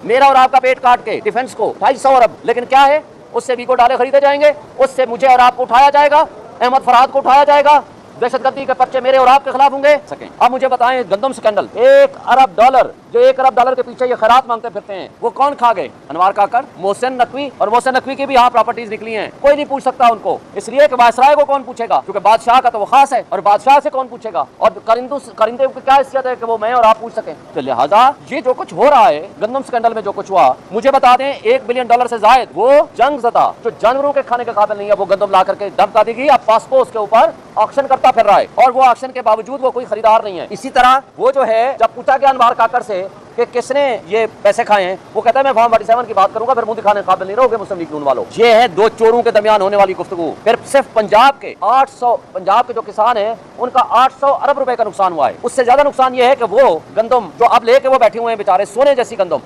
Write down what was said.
मेरा और आपका पेट काट के डिफेंस को 250 अरब, लेकिन क्या है, उससे वीको डाले खरीदे जाएंगे, उससे मुझे और आपको उठाया जाएगा, अहमद फरहाद को उठाया जाएगा, दहशतगर्दी के पर्चे मेरे और आपके खिलाफ होंगे। अब मुझे बताएं, गंदम स्कैंडल, $1 अरब, जो $1 अरब के पीछे ये खैरात मांगते फिरते हैं, वो कौन खा गए? अनवार काकर, मोहसिन नकवी, और मोहसिन नकवी की भी यहाँ प्रॉपर्टीज निकली हैं। कोई नहीं पूछ सकता उनको, इसलिए कि वायसराय को कौन पूछेगा, क्योंकि बादशाह का तो वो खास है, और बादशाह से कौन पूछेगा, और करिंदे की क्या हैसियत है कि वो मैं और आप पूछ सकें। तो लिहाजा ये जो कुछ हो रहा है गंदम स्कैंडल में, जो कुछ हुआ, मुझे बता दें $1 बिलियन से जायद वो जंग ज़दा जो जानवरों के खाने के काबिल नहीं है, वो गंदम ला करके डंप देगी। अब पास्को उसके ऊपर ऑक्शन करता फिर रहा है, और वो ऑक्शन के बावजूद वो कोई खरीदार नहीं है। इसी तरह वो जो है, जब पूछा गया अनवार काकर से कि किसने ये पैसे खाए हैं, वो कहता है मैं फॉर्म 47 की बात करूंगा, फिर मुंह दिखाने के काबिल नहीं रहोगे मुस्लिम लीग नून वालों। ये है दो चोरों के दरमियान होने वाली गुफ्तगू। फिर सिर्फ पंजाब के जो किसान हैं, उनका 800 अरब रुपए का नुकसान हुआ है। उससे ज्यादा नुकसान ये है कि वो गंदम जो अब लेके वो बैठे हुए हैं बेचारे, सोने जैसी गंदम,